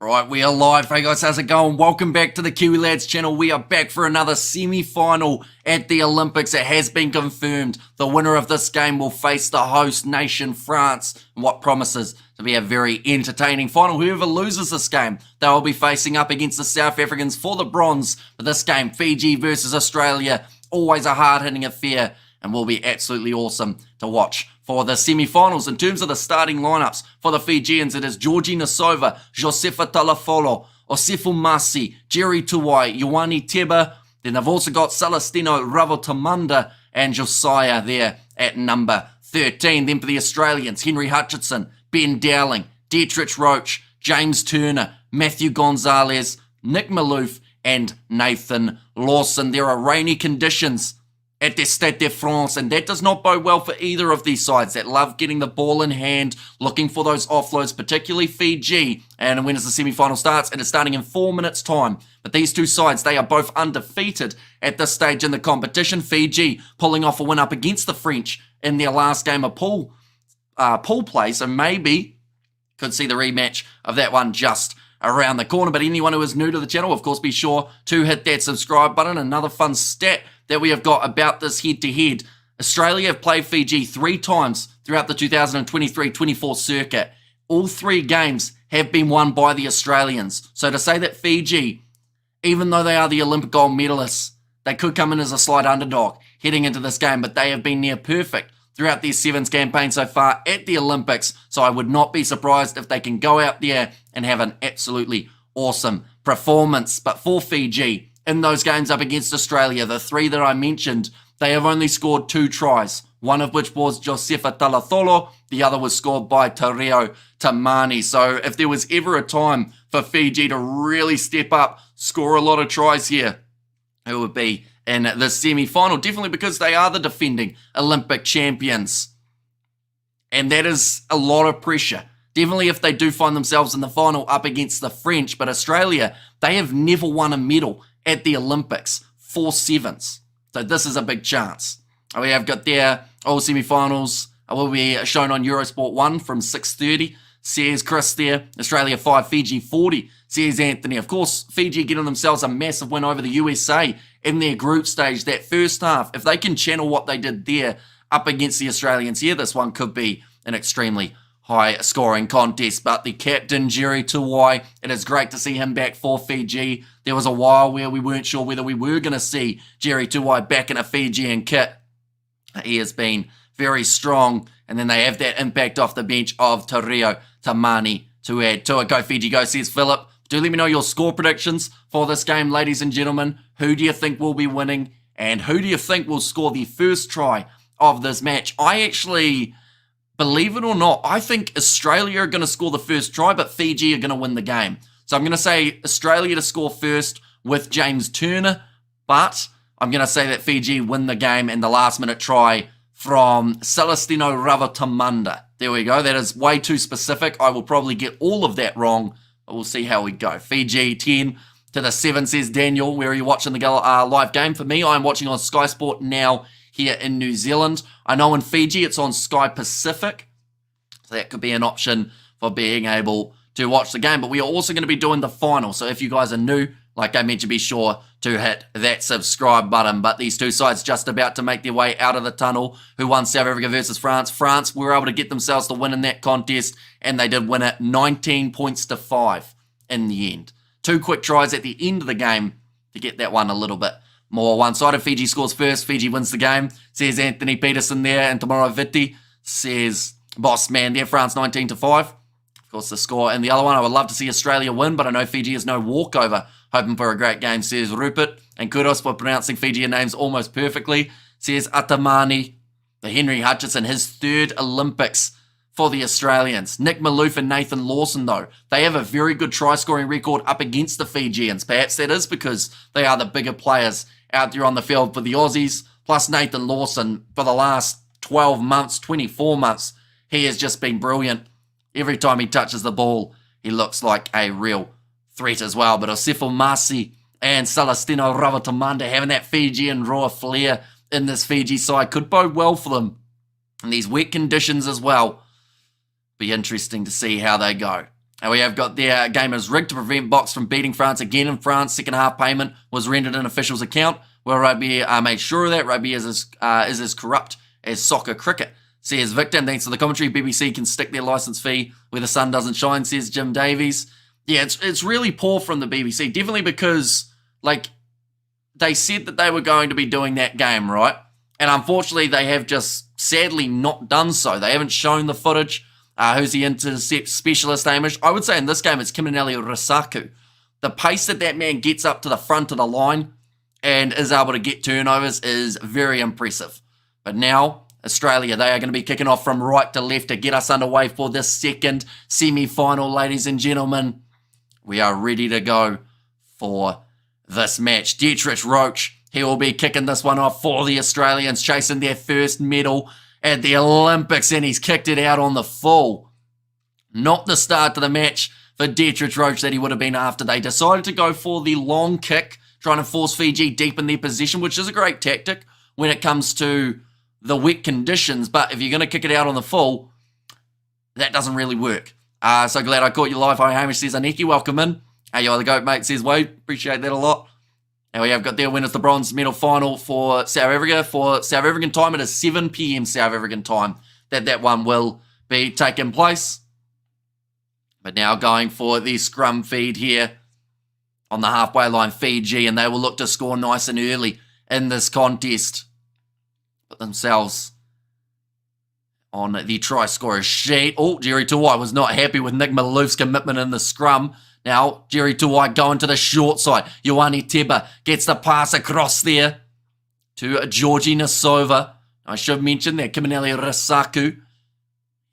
Right, we are live. Hey guys, how's it going? Welcome back to the Kiwi Lads channel. We are back for another semi-final at the Olympics. It has been confirmed. The winner of this game will face the host nation, France, in what promises to be a very entertaining final. Whoever loses this game, they will be facing up against the South Africans for the bronze. For this game, Fiji versus Australia, always a hard-hitting affair and will be absolutely awesome to watch for the semi-finals. In terms of the starting lineups for the Fijians, it is Georgie Nosova, Josefa Talafolo, Osifu Masi, Jerry Tuwai, Ioane Teba. Then they've also got Celestino Ravotamanda and Josiah there at number 13. Then for the Australians, Henry Hutchinson, Ben Dowling, Dietrich Roach, James Turner, Matthew Gonzalez, Nick Maloof, and Nathan Lawson. There are rainy conditions at the Stade de France, and that does not bode well for either of these sides that love getting the ball in hand, looking for those offloads, particularly Fiji. And when the semi-final starts, it is starting in 4 minutes' time. But these two sides, they are both undefeated at this stage in the competition. Fiji pulling off a win up against the French in their last game of pool play, so maybe could see the rematch of that one just around the corner. But anyone who is new to the channel, of course, be sure to hit that subscribe button. Another fun stat that we have got about this head-to-head. Australia have played Fiji 3 times throughout the 2023-24 circuit. All 3 games have been won by the Australians. So to say that Fiji, even though they are the Olympic gold medalists, they could come in as a slight underdog heading into this game, but they have been near perfect throughout their Sevens campaign so far at the Olympics. So I would not be surprised if they can go out there and have an absolutely awesome performance. But for Fiji, in those games up against Australia, the 3 that I mentioned, they have only scored 2 tries, one of which was Josefa Talatholo, the other was scored by Tareo Tamani. So if there was ever a time for Fiji to really step up, score a lot of tries here, it would be in the semi-final, definitely because they are the defending Olympic champions. And that is a lot of pressure. Definitely if they do find themselves in the final up against the French. But Australia, they have never won a medal at the Olympics for sevens. So this is a big chance. We have got there all semi-finals will be shown on Eurosport 1 from 6:30. Says Chris there, Australia 5, Fiji 40, says Anthony. Of course, Fiji getting themselves a massive win over the USA in their group stage. That first half, if they can channel what they did there up against the Australians here, this one could be an extremely high-scoring contest. But the captain, Jerry Tuwai, it is great to see him back for Fiji. There was a while where we weren't sure whether we were going to see Jerry Tuwai back in a Fijian kit. He has been very strong, and then they have that impact off the bench of Tareo Tamani to add to it. Go Fiji, go, says Philip. Do let me know your score predictions for this game, ladies and gentlemen. Who do you think will be winning, and who do you think will score the first try of this match? I actually, believe it or not, I think Australia are going to score the first try, but Fiji are going to win the game. So I'm going to say Australia to score first with James Turner, but I'm going to say that Fiji win the game and the last-minute try from Celestino Ravotamanda. There we go. That is way too specific. I will probably get all of that wrong, but we'll see how we go. Fiji 10 to the 7, says Daniel. Where are you watching the live game? For me, I'm watching on Sky Sport now here in New Zealand. I know in Fiji it's on Sky Pacific, so that could be an option for being able to watch the game. But we are also going to be doing the final, so if you guys are new, like I mentioned, be sure to hit that subscribe button. But these two sides just about to make their way out of the tunnel. Who won South Africa versus France? France were able to get themselves the win in that contest, and they did win it 19 points to 5 in the end. 2 quick tries at the end of the game to get that one a little bit more one-sided. Fiji scores first. Fiji wins the game, says Anthony Peterson there. And Tomorrow Vitti says, boss man there, France 19 to 5. Of course, the score. And the other one, I would love to see Australia win, but I know Fiji is no walkover. Hoping for a great game, says Rupert. And kudos for pronouncing Fijian names almost perfectly, says Atamani. The Henry Hutchinson, his 3rd Olympics for the Australians. Nick Maloof and Nathan Lawson, though, they have a very good try-scoring record up against the Fijians. Perhaps that is because they are the bigger players out there on the field for the Aussies. Plus Nathan Lawson, for the last 12 months, 24 months, he has just been brilliant. Every time he touches the ball, he looks like a real threat as well. But Osifu Masi and Celestino Ravotamanda having that Fijian raw flair in this Fiji side could bode well for them in these wet conditions as well. Be interesting to see how they go. And we have got their game is rigged to prevent Box from beating France again in France. Second half payment was rendered in officials' account. Well, Rugby made sure of that. Rugby is as corrupt as soccer cricket, says Victor. And thanks to the commentary, BBC can stick their licence fee where the sun doesn't shine, says Jim Davies. Yeah, it's really poor from the BBC. Definitely because, like, they said that they were going to be doing that game, right? And unfortunately, they have just sadly not done so. They haven't shown the footage. Who's the intercept specialist, Hamish? I would say in this game, it's Kiminelli Risaku. The pace that man gets up to the front of the line and is able to get turnovers is very impressive. But now, Australia, they are going to be kicking off from right to left to get us underway for this second semi-final, ladies and gentlemen. We are ready to go for this match. Dietrich Roach, he will be kicking this one off for the Australians, chasing their first medal at the Olympics, and he's kicked it out on the full. Not the start to the match for Dietrich Roach that he would have been after. They decided to go for the long kick, trying to force Fiji deep in their position, which is a great tactic when it comes to the wet conditions. But if you're going to kick it out on the full, that doesn't really work. So glad I caught you live. Hi, Hamish, says Aniki. Welcome in. Hey, you are the goat, mate, says Wade. Appreciate that a lot. And we have got their winners, the bronze medal final for South Africa. For South African time, it is 7 p.m. South African time that one will be taking place. But now going for the scrum feed here on the halfway line, Fiji, and they will look to score nice and early in this contest. Put themselves on the try scorer sheet. Oh, Jerry Tuwai was not happy with Nick Maloof's commitment in the scrum. Now, Jerry Tuwai going to the short side. Ioane Teba gets the pass across there to Georgie Nasova. I should mention that Kiminelli Risaku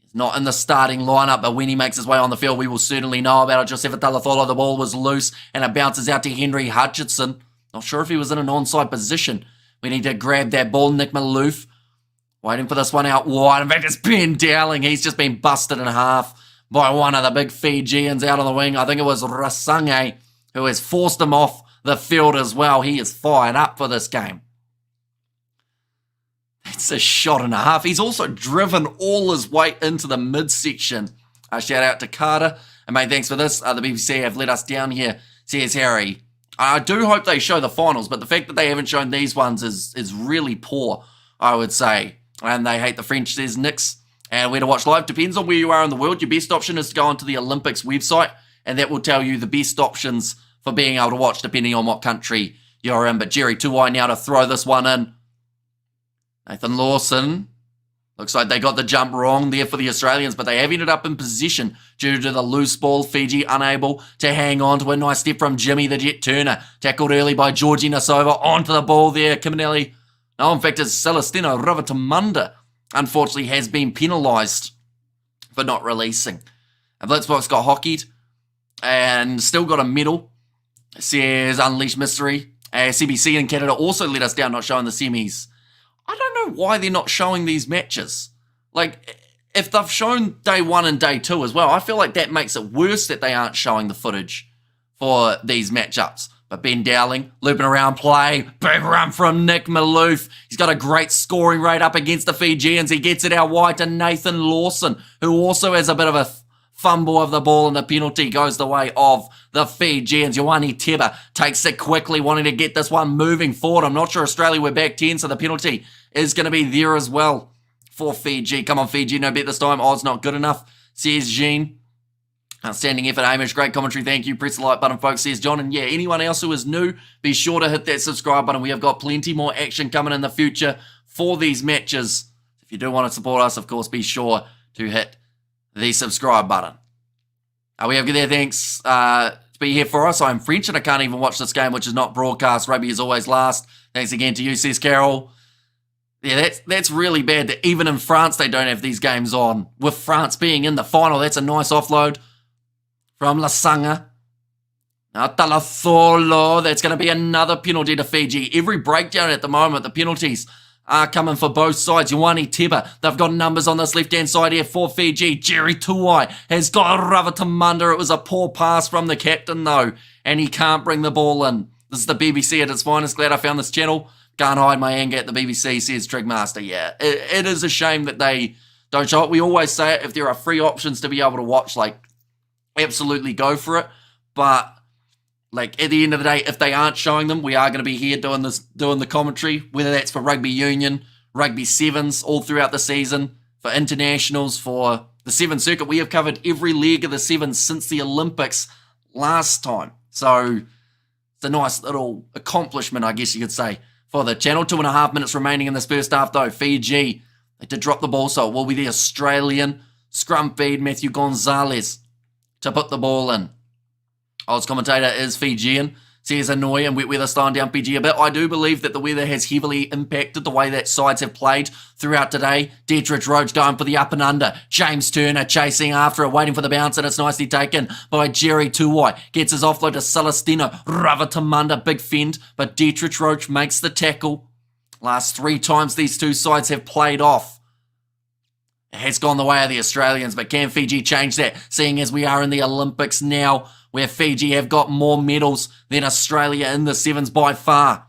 is not in the starting lineup, but when he makes his way on the field, we will certainly know about it. Josefa Talathola, the ball was loose, and it bounces out to Henry Hutchinson. Not sure if he was in an onside position. We need to grab that ball. Nick Maloof waiting for this one out wide. In fact, it's Ben Dowling. He's just been busted in half by one of the big Fijians out on the wing. I think it was Rasange who has forced him off the field as well. He is fired up for this game. It's a shot and a half. He's also driven all his weight into the midsection. Shout out to Carter. And mate, thanks for this. The BBC have let us down here, says Harry. I do hope they show the finals, but the fact that they haven't shown these ones is really poor, I would say. And they hate the French, says Nix. And where to watch live depends on where you are in the world. Your best option is to go onto the Olympics website, and that will tell you the best options for being able to watch depending on what country you're in. But Jerry Tuwai now to throw this one in. Nathan Lawson. Looks like they got the jump wrong there for the Australians, but they have ended up in position due to the loose ball. Fiji unable to hang on to a nice step from Jimmy the Jet Turner. Tackled early by Georgie Nasova. Onto the ball there. Kiminelli. No, in fact, it's Celestino Ravatamunda. Unfortunately, has been penalised for not releasing. And Blitzbox got hockeyed and still got a medal, says Unleashed Mystery. CBC in Canada also let us down, not showing the semis. I don't know why they're not showing these matches. Like, if they've shown day one and day two as well, I feel like that makes it worse that they aren't showing the footage for these matchups. But Ben Dowling, looping around play, big run from Nick Maloof. He's got a great scoring rate up against the Fijians. He gets it out wide to Nathan Lawson, who also has a bit of a fumble of the ball, and the penalty goes the way of the Fijians. Ioane Teba takes it quickly, wanting to get this one moving forward. I'm not sure Australia were back 10, so the penalty is going to be there as well for Fiji. Come on, Fiji, no bet this time. Odds not good enough, says Jean. Outstanding effort, Hamish. Great commentary. Thank you. Press the like button, folks, says John. And yeah, anyone else who is new, be sure to hit that subscribe button. We have got plenty more action coming in the future for these matches. If you do want to support us, of course, be sure to hit the subscribe button. We have there, thanks to be here for us. I'm French and I can't even watch this game, which is not broadcast. Rugby is always last. Thanks again to you, says Carol. Yeah, that's really bad that even in France they don't have these games on. With France being in the final, that's a nice offload from Lasanga. Now Talatholo, that's going to be another penalty to Fiji. Every breakdown at the moment, the penalties are coming for both sides. Ioane Teba, they've got numbers on this left-hand side here for Fiji. Jerry Tuwai has got Ravatamunda. It was a poor pass from the captain, though, and he can't bring the ball in. This is the BBC at its finest. Glad I found this channel. Can't hide my anger at the BBC, says Trigmaster. Yeah, it is a shame that they don't show it. We always say it, if there are free options to be able to watch, like, absolutely go for it. But like at the end of the day, if they aren't showing them, we are going to be here doing the commentary, whether that's for rugby union, rugby sevens, all throughout the season, for internationals, for the Seven Circuit. We have covered every leg of the Sevens since the Olympics last time. So it's a nice little accomplishment, I guess you could say, for the channel. 2.5 minutes remaining in this first half, though. Fiji, they did drop the ball, so it will be the Australian scrum feed, Matthew Gonzalez, to put the ball in. Odds commentator is Fijian. Says annoy and wet weather slowing down Fiji a bit. I do believe that the weather has heavily impacted the way that sides have played throughout today. Dietrich Roach going for the up and under. James Turner chasing after it, waiting for the bounce, and it's nicely taken by Jerry Tuwai. Gets his offload to Celestino. Ravatamanda, big fend, but Dietrich Roach makes the tackle. Last 3 times these two sides have played off, it has gone the way of the Australians, but can Fiji change that, seeing as we are in the Olympics now, where Fiji have got more medals than Australia in the Sevens by far.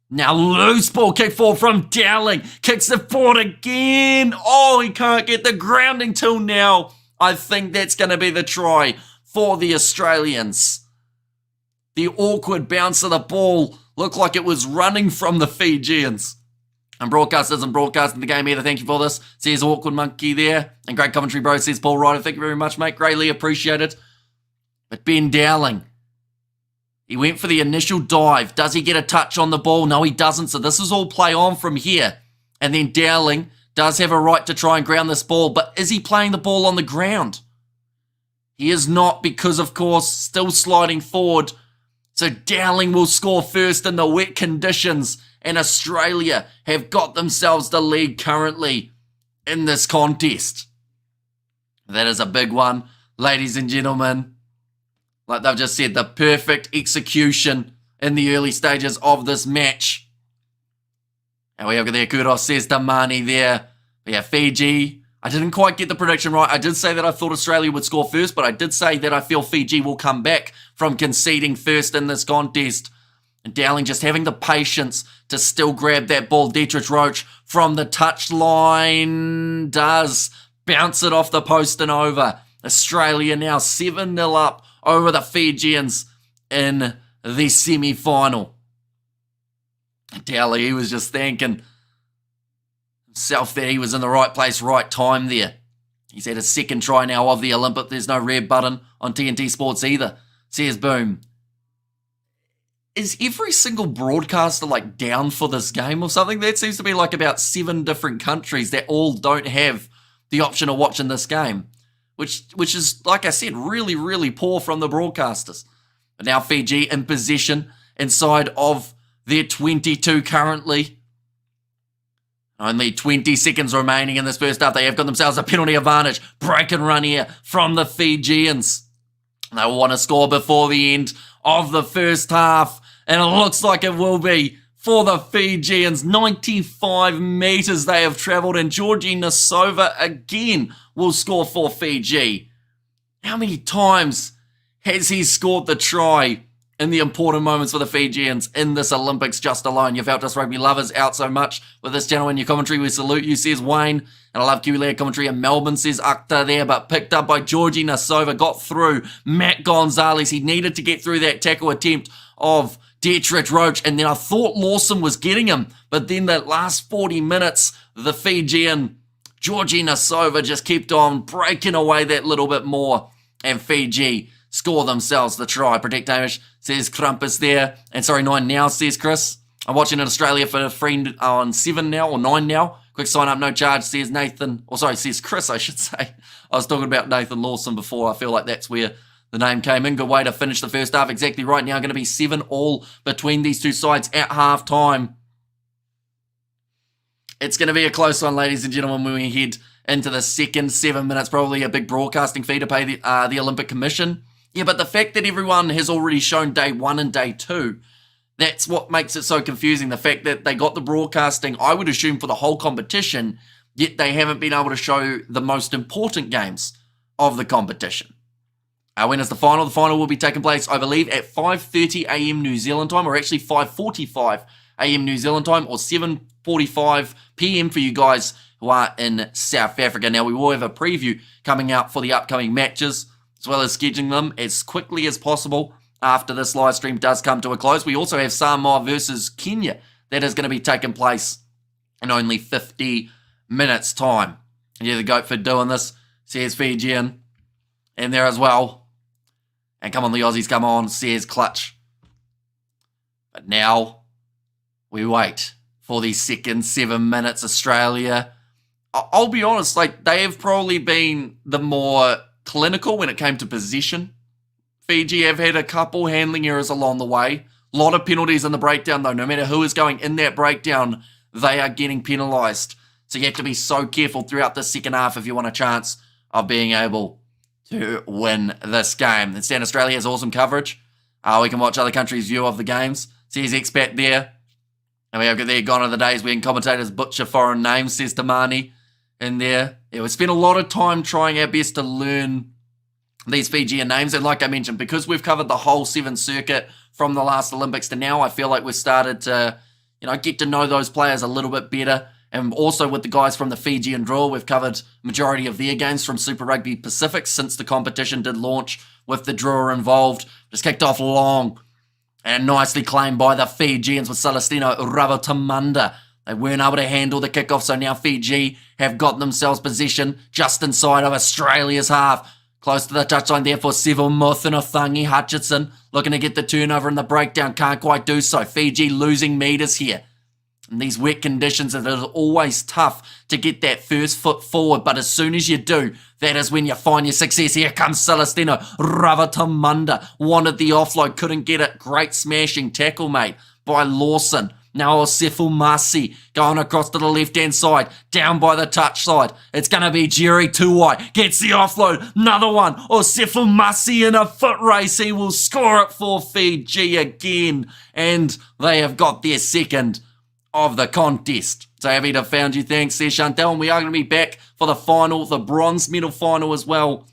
Now loose ball kick forward from Dowling. Kicks it forward again. Oh, he can't get the grounding till now. I think that's going to be the try for the Australians. The awkward bounce of the ball looked like it was running from the Fijians. And broadcast isn't broadcasting the game either. Thank you for this. Says Awkward Monkey there. And great commentary, bro. Says Paul Ryder. Thank you very much, mate. Greatly appreciated. But Ben Dowling, he went for the initial dive. Does he get a touch on the ball? No, he doesn't. So this is all play on from here. And then Dowling does have a right to try and ground this ball. But is he playing the ball on the ground? He is not, because, of course, still sliding forward. So Dowling will score first in the wet conditions. And Australia have got themselves the lead currently in this contest. That is a big one, ladies and gentlemen. Like they've just said, the perfect execution in the early stages of this match. And we have there, kudos says Damani there. We have Fiji. I didn't quite get the prediction right. I did say that I thought Australia would score first, but I did say that I feel Fiji will come back from conceding first in this contest. And Dowling just having the patience to still grab that ball. Dietrich Roach from the touchline does bounce it off the post and over. Australia now 7-0 up over the Fijians in the semi-final. Dowling, he was just thanking himself that he was in the right place, right time there. He's had a second try now of the Olympic. There's no red button on TNT Sports either. Says Boom. Is every single broadcaster like down for this game or something? That seems to be like about 7 different countries that all don't have the option of watching this game. Which is, like I said, really, really poor from the broadcasters. But now Fiji in possession inside of their 22 currently. Only 20 seconds remaining in this first half. They have got themselves a penalty advantage. Break and run here from the Fijians. They want to score before the end of the first half. And it looks like it will be for the Fijians. 95 metres they have travelled. And Georgie Nasova again will score for Fiji. How many times has he scored the try in the important moments for the Fijians in this Olympics just alone? You've helped us rugby lovers out so much with this channel and your commentary. We salute you, says Wayne. And I love Kiwi commentary. And Melbourne says Akhtar there, but picked up by Georgie Nasova. Got through Matt Gonzalez. He needed to get through that tackle attempt of Dietrich Roach. And then I thought Lawson was getting him. But then that last 40 minutes, the Fijian Georgie Nasova just kept on breaking away that little bit more. And Fiji score themselves the try. Protect Hamish, says Krampus there. And sorry, 9 now, says Chris. I'm watching in Australia for a friend on 7 now, or 9 now. Quick sign up, no charge, says Nathan. Or sorry, says Chris, I should say. I was talking about Nathan Lawson before. I feel like that's where the name came in. Good way to finish the first half. Exactly right now. Going to be 7-all between these two sides at half time. It's going to be a close one, ladies and gentlemen, when we head into the second 7 minutes. Probably a big broadcasting fee to pay the Olympic Commission. Yeah, but the fact that everyone has already shown day 1 and day 2, that's what makes it so confusing. The fact that they got the broadcasting, I would assume, for the whole competition, yet they haven't been able to show the most important games of the competition. When is the final? The final will be taking place, I believe, at 5:30 a.m. New Zealand time, or actually 5:45 a.m. New Zealand time, or 7:45 p.m. for you guys who are in South Africa. Now, we will have a preview coming out for the upcoming matches, as well as scheduling them as quickly as possible after this live stream does come to a close. We also have Samoa versus Kenya that is going to be taking place in only 50 minutes' time. And yeah, the GOAT for doing this. Says Fijian in there as well. And come on, the Aussies, come on, says Clutch. But now we wait for the second 7 minutes. Australia, I'll be honest, like they have probably been the more clinical when it came to possession. Fiji have had a couple handling errors along the way. A lot of penalties in the breakdown, though. No matter who is going in that breakdown, they are getting penalised. So you have to be so careful throughout the second half if you want a chance of being able to win this game. And Stade Australia has awesome coverage. We can watch other countries' view of the games. Says Expat there. And we have there gone are the days when commentators butcher foreign names, says Tamani in there. Yeah, we spent a lot of time trying our best to learn these Fijian names. And like I mentioned, because we've covered the whole Sevens circuit from the last Olympics to now, I feel like we've started to, get to know those players a little bit better. And also with the guys from the Fijian draw, we've covered majority of their games from Super Rugby Pacific since the competition did launch with the draw involved. Just kicked off long and nicely claimed by the Fijians with Celestino Ravatamanda. They weren't able to handle the kickoff, so now Fiji have got themselves possession just inside of Australia's half. Close to the touchline there for Seville Mothinothangi Hutchinson. Looking to get the turnover in the breakdown. Can't quite do so. Fiji losing metres here. In these wet conditions, it is always tough to get that first foot forward. But as soon as you do, that is when you find your success. Here comes Celestino Ravatamanda. Wanted the offload. Couldn't get it. Great smashing tackle, mate, by Lawson. Now Osifu Masi going across to the left-hand side, down by the touch side. It's going to be Jerry Tuwai. Gets the offload. Another one. Osifu Masi in a foot race. He will score it for Fiji again. And they have got their second of the contest. So happy to have found you. Thanks there, Chantel. And we are going to be back for the final, the bronze medal final as well.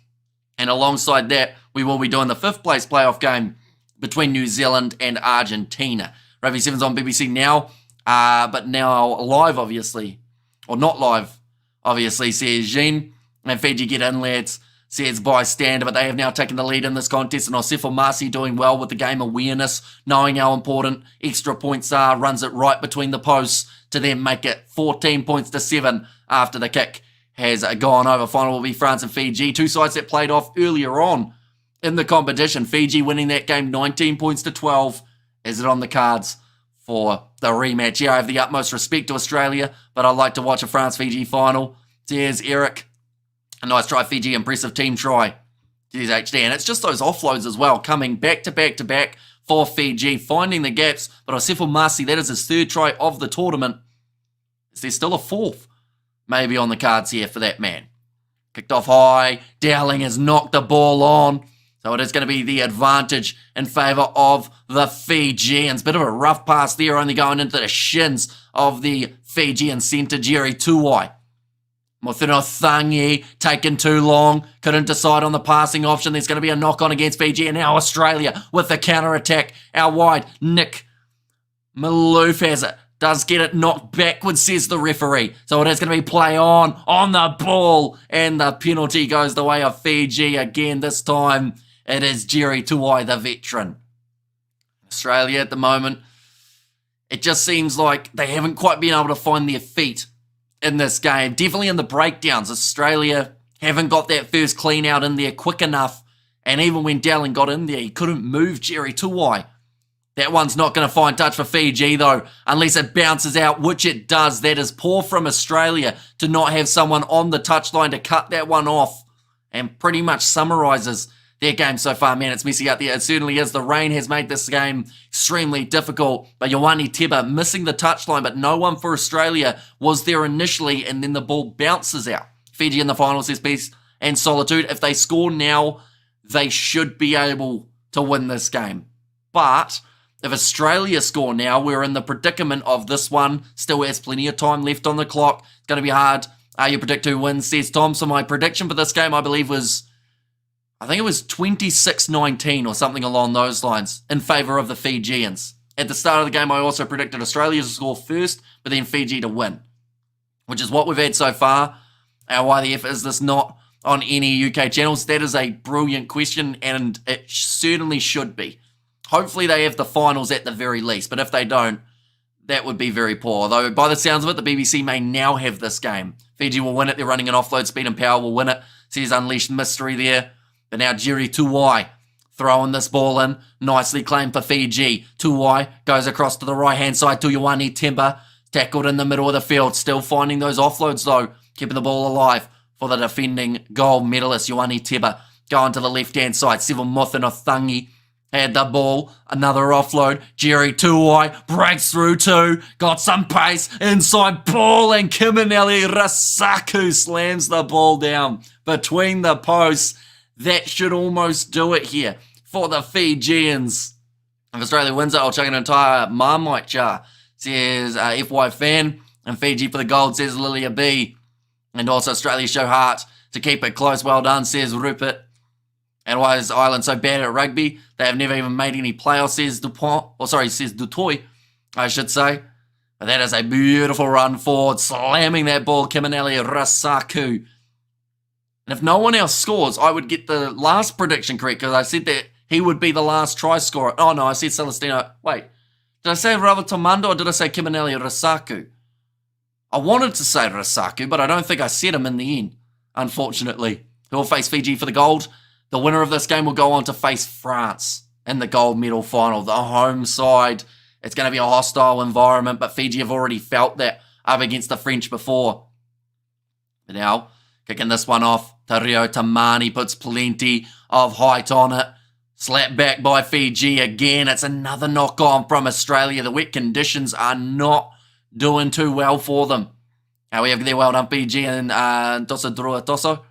And alongside that, we will be doing the 5th place playoff game between New Zealand and Argentina. Rugby Sevens on BBC now, but now live, obviously. Or not live, obviously, says Jean. And Fiji get in, lads, says bystander. But they have now taken the lead in this contest. And Osefo Masi doing well with the game awareness, knowing how important extra points are. Runs it right between the posts to then make it 14 points to 7 after the kick has gone over. Final will be France and Fiji. Two sides that played off earlier on in the competition. Fiji winning that game 19 points to 12. Is it on the cards for the rematch? Yeah, I have the utmost respect to Australia, but I'd like to watch a France-Fiji final. There's Eric. A nice try, Fiji. Impressive team try. There's HD. And it's just those offloads as well, coming back to back to back for Fiji, finding the gaps. But Osefo Masi, that is his 3rd try of the tournament. Is there still a 4th maybe on the cards here for that man? Kicked off high. Dowling has knocked the ball on. So it is going to be the advantage in favour of the Fijians. Bit of a rough pass there, only going into the shins of the Fijian centre, Jerry Tuwai. Mothinothangi taking too long. Couldn't decide on the passing option. There's going to be a knock-on against Fiji. And now Australia with the counter-attack. Out wide, Nick Maloof has it. Does get it knocked backwards, says the referee. So it is going to be play on the ball. And the penalty goes the way of Fiji again. This time it is Jerry Tuwai, the veteran. Australia at the moment, it just seems like they haven't quite been able to find their feet in this game. Definitely in the breakdowns. Australia haven't got that first clean out in there quick enough. And even when Dowling got in there, he couldn't move Jerry Tuwai. That one's not going to find touch for Fiji, though, unless it bounces out, which it does. That is poor from Australia to not have someone on the touchline to cut that one off, and pretty much summarises their game so far. Man, it's messy out there. It certainly is. The rain has made this game extremely difficult, but Ioane Teba missing the touchline, but no one for Australia was there initially, and then the ball bounces out. Fiji in the final, says Peace and Solitude. If they score now, they should be able to win this game. But if Australia score now, we're in the predicament of this one. Still has plenty of time left on the clock. It's going to be hard. You predict who wins, says Tom. So my prediction for this game, I believe, was, I think it was 26-19 or something along those lines in favour of the Fijians. At the start of the game, I also predicted Australia to score first, but then Fiji to win, which is what we've had so far. Why the F is this not on any UK channels? That is a brilliant question, and it certainly should be. Hopefully they have the finals at the very least, but if they don't, that would be very poor. Although, by the sounds of it, the BBC may now have this game. Fiji will win it. They're running an offload. Speed and Power will win it. Says Unleashed Mystery there. But now Jerry Tuwai throwing this ball in. Nicely claimed for Fiji. Tuwai goes across to the right-hand side to Ioane Temba. Tackled in the middle of the field. Still finding those offloads, though. Keeping the ball alive for the defending gold medalist, Ioane Temba. Going to the left-hand side. Sivan Mothanothangi had the ball, another offload. Jerry Tuwai breaks through two, got some pace, inside ball, and Kiminelli Rasaku slams the ball down between the posts. That should almost do it here for the Fijians. If Australia wins it, I'll chuck an entire Marmite jar, says FY Fan, and Fiji for the gold, says Lilia B. And also Australia show heart to keep it close. Well done, says Rupert. And why is Ireland so bad at rugby? They have never even made any playoffs, says says Dutoy, I should say. But that is a beautiful run forward, slamming that ball, Kiminelli Rasaku. And if no one else scores, I would get the last prediction correct, because I said that he would be the last try scorer. Oh no, I said Celestino. Wait, did I say Ravatomando or did I say Kiminelli Rasaku? I wanted to say Rasaku, but I don't think I said him in the end, unfortunately. Who will face Fiji for the gold? The winner of this game will go on to face France in the gold medal final. The home side. It's going to be a hostile environment, but Fiji have already felt that up against the French before. But now, kicking this one off, Tario Tamani puts plenty of height on it. Slapped back by Fiji again. It's another knock-on from Australia. The wet conditions are not doing too well for them. We have there, well done Fiji and Tosa Drua Toso.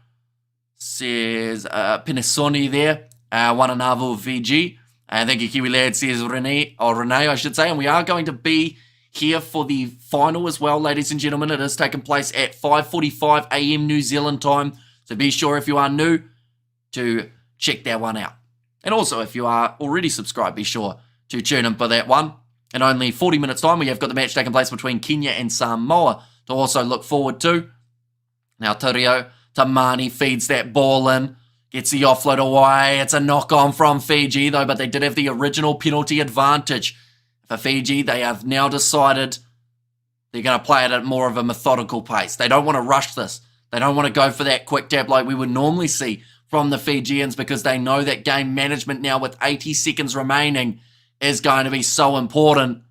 Says Pinisoni there, Wananavu Fiji. Thank you, Kiwi lad, says Renee, I should say. And we are going to be here for the final as well, ladies and gentlemen. It is taking place at 5:45 a.m. New Zealand time. So be sure, if you are new, to check that one out. And also, if you are already subscribed, be sure to tune in for that one. In only 40 minutes time, we have got the match taking place between Kenya and Samoa to also look forward to. Now, Tario Tamani feeds that ball in, gets the offload away. It's a knock-on from Fiji, though, but they did have the original penalty advantage. For Fiji, they have now decided they're going to play it at more of a methodical pace. They don't want to rush this. They don't want to go for that quick tap like we would normally see from the Fijians, because they know that game management now with 80 seconds remaining is going to be so important.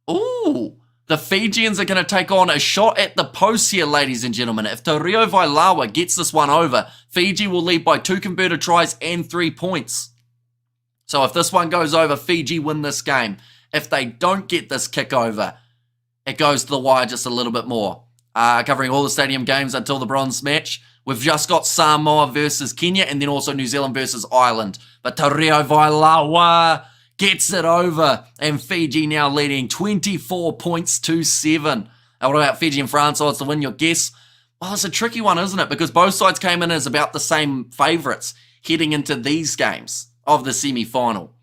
Ooh. The Fijians are going to take on a shot at the post here, ladies and gentlemen. If Tario Vailawa gets this one over, Fiji will lead by 2 converted tries and 3 points. So if this one goes over, Fiji win this game. If they don't get this kick over, it goes to the wire just a little bit more. Covering all the stadium games until the bronze match. We've just got Samoa versus Kenya and then also New Zealand versus Ireland. But Tario Vailawa gets it over, and Fiji now leading 24 points to 7. What about Fiji and France odds to win? Your guess? Well, it's a tricky one, isn't it? Because both sides came in as about the same favourites heading into these games of the semi-final.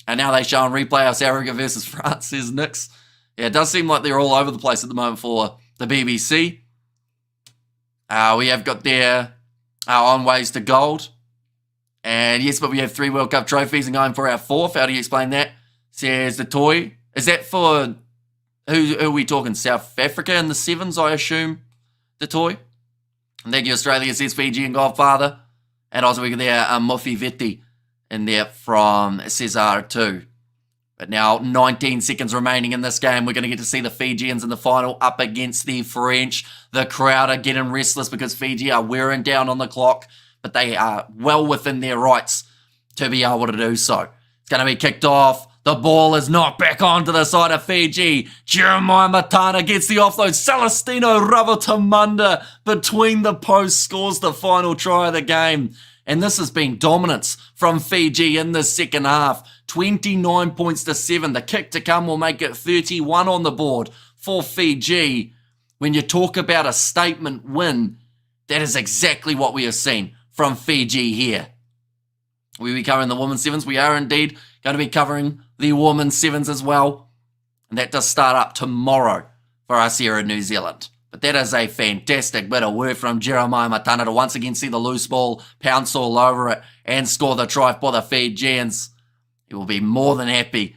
And now they show on replay our South Africa versus France, says Nix. Yeah, it does seem like they're all over the place at the moment for the BBC. We have got their on ways to gold. And yes, but we have 3 World Cup trophies and going for our 4th. How do you explain that? Says the toy. Is that for, who are we talking? South Africa and the Sevens, I assume, the toy. And thank you, Australia, says Fiji and Godfather. And also we got there Mofi Vetti in there from Cesar too. But now 19 seconds remaining in this game. We're going to get to see the Fijians in the final up against the French. The crowd are getting restless because Fiji are wearing down on the clock. But they are well within their rights to be able to do so. It's going to be kicked off. The ball is knocked back onto the side of Fiji. Jeremiah Matana gets the offload. Celestino Ravatamanda between the posts scores the final try of the game. And this has been dominance from Fiji in the second half. 29 points to 7. The kick to come will make it 31 on the board for Fiji. When you talk about a statement win, that is exactly what we have seen from Fiji here. We'll be covering the Women's Sevens. We are indeed going to be covering the Women's Sevens as well. And that does start up tomorrow for us here in New Zealand. But that is a fantastic bit of work from Jeremiah Matana to once again see the loose ball, pounce all over it, and score the try for the Fijians. He will be more than happy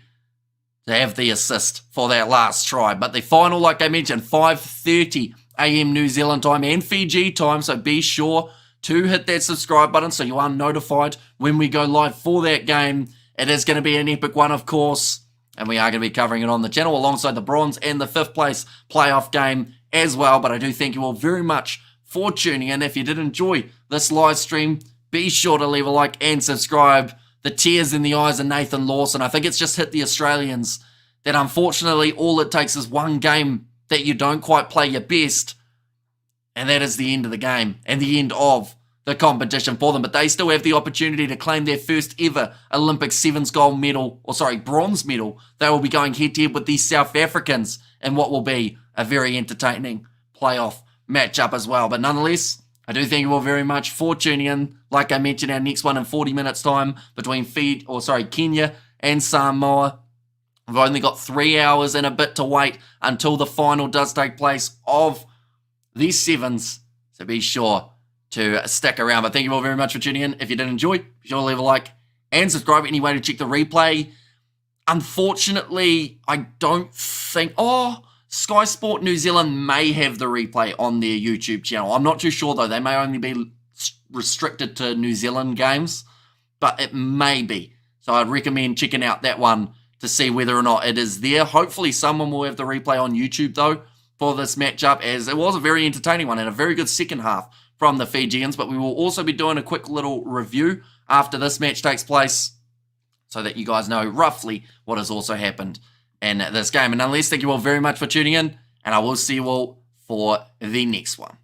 to have the assist for that last try. But the final, like I mentioned, 5:30 a.m. New Zealand time and Fiji time, so be sure to hit that subscribe button so you are notified when we go live for that game. It is going to be an epic one, of course, and we are going to be covering it on the channel alongside the bronze and the 5th place playoff game as well. But I do thank you all very much for tuning in. If you did enjoy this live stream, be sure to leave a like and subscribe. The tears in the eyes of Nathan Lawson. I think it's just hit the Australians that unfortunately all it takes is one game that you don't quite play your best, and that is the end of the game and the end of the competition for them. But they still have the opportunity to claim their first ever Olympic Sevens gold medal, bronze medal. They will be going head-to-head with these South Africans in what will be a very entertaining playoff matchup as well. But nonetheless, I do thank you all very much for tuning in. Like I mentioned, our next one in 40 minutes time between Kenya and Samoa. We've only got 3 hours and a bit to wait until the final does take place of these sevens. So be sure to stick around. But thank you all very much for tuning in. If you did enjoy, be sure to leave a like and subscribe. Any way to check the replay. Unfortunately, I don't think... Sky Sport New Zealand may have the replay on their YouTube channel. I'm not too sure, though. They may only be restricted to New Zealand games, but it may be. So I'd recommend checking out that one to see whether or not it is there. Hopefully someone will have the replay on YouTube, though, for this matchup, as it was a very entertaining one and a very good second half from the Fijians. But we will also be doing a quick little review after this match takes place so that you guys know roughly what has also happened in this game. And nonetheless, thank you all very much for tuning in, and I will see you all for the next one.